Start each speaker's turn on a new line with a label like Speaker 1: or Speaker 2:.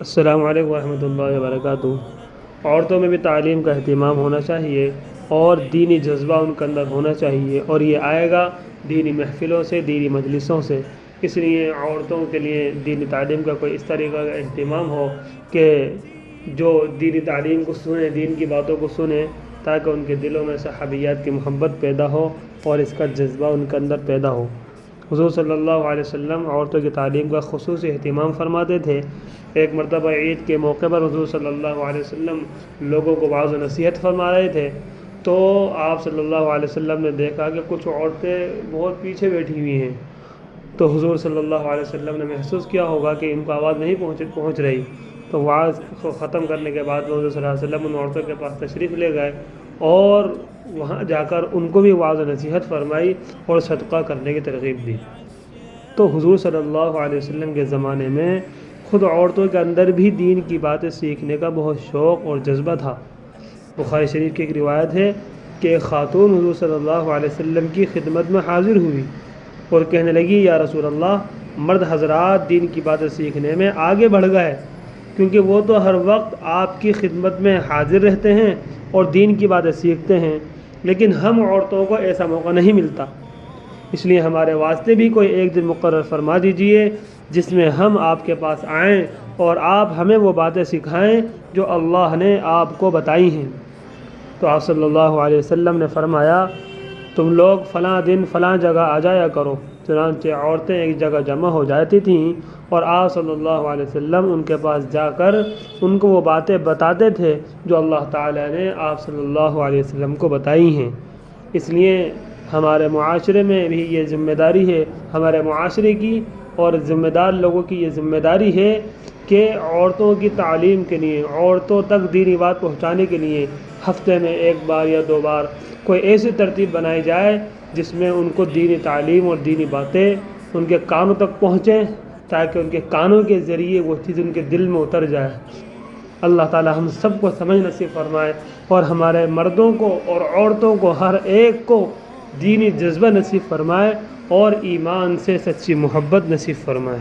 Speaker 1: السلام علیکم ورحمۃ اللہ وبرکاتہ۔ عورتوں میں بھی تعلیم کا اہتمام ہونا چاہیے اور دینی جذبہ ان کے اندر ہونا چاہیے، اور یہ آئے گا دینی محفلوں سے، دینی مجلسوں سے۔ اس لیے عورتوں کے لیے دینی تعلیم کا کوئی اس طریقہ کا اہتمام ہو کہ جو دینی تعلیم کو سنیں، دین کی باتوں کو سنیں، تاکہ ان کے دلوں میں صحابیات کی محبت پیدا ہو اور اس کا جذبہ ان کے اندر پیدا ہو۔ حضور صلی اللہ علیہ وسلم عورتوں کی تعلیم کا خصوصی اہتمام فرماتے تھے۔ ایک مرتبہ عید کے موقع پر حضور صلی اللہ علیہ وسلم لوگوں کو وعظ و نصیحت فرما رہے تھے، تو آپ صلی اللہ علیہ وسلم نے دیکھا کہ کچھ عورتیں بہت پیچھے بیٹھی ہوئی ہیں، تو حضور صلی اللہ علیہ وسلم نے محسوس کیا ہوگا کہ ان کو آواز نہیں پہنچ رہی، تو وعظ کو ختم کرنے کے بعد حضور صلی اللہ علیہ وسلم ان عورتوں کے پاس تشریف لے گئے اور وہاں جا کر ان کو بھی وعظ و نصیحت فرمائی اور صدقہ کرنے کی ترغیب دی۔ تو حضور صلی اللہ علیہ وسلم کے زمانے میں خود عورتوں کے اندر بھی دین کی باتیں سیکھنے کا بہت شوق اور جذبہ تھا۔ بخاری شریف کی ایک روایت ہے کہ ایک خاتون حضور صلی اللہ علیہ وسلم کی خدمت میں حاضر ہوئی اور کہنے لگی، یا رسول اللہ، مرد حضرات دین کی باتیں سیکھنے میں آگے بڑھ گئے، کیونکہ وہ تو ہر وقت آپ کی خدمت میں حاضر رہتے ہیں اور دین کی باتیں سیکھتے ہیں، لیکن ہم عورتوں کو ایسا موقع نہیں ملتا، اس لیے ہمارے واسطے بھی کوئی ایک دن مقرر فرما دیجئے جس میں ہم آپ کے پاس آئیں اور آپ ہمیں وہ باتیں سکھائیں جو اللہ نے آپ کو بتائی ہیں۔ تو آپ صلی اللہ علیہ وسلم نے فرمایا، تم لوگ فلاں دن فلاں جگہ آ جایا کرو۔ چنانچہ عورتیں ایک جگہ جمع ہو جاتی تھیں اور آپ صلی اللہ علیہ وسلم ان کے پاس جا کر ان کو وہ باتیں بتاتے تھے جو اللہ تعالیٰ نے آپ صلی اللہ علیہ وسلم کو بتائی ہیں۔ اس لیے ہمارے معاشرے میں بھی یہ ذمہ داری ہے، ہمارے معاشرے کی اور ذمہ دار لوگوں کی یہ ذمہ داری ہے کہ عورتوں کی تعلیم کے لیے، عورتوں تک دینی بات پہنچانے کے لیے ہفتے میں ایک بار یا 2 بار کوئی ایسی ترتیب بنائی جائے جس میں ان کو دینی تعلیم اور دینی باتیں ان کے کانوں تک پہنچیں، تاکہ ان کے کانوں کے ذریعے وہ چیز ان کے دل میں اتر جائے۔ اللہ تعالی ہم سب کو سمجھ نصیب فرمائے اور ہمارے مردوں کو اور عورتوں کو ہر ایک کو دینی جذبہ نصیب فرمائے اور ایمان سے سچی محبت نصیب فرمائے۔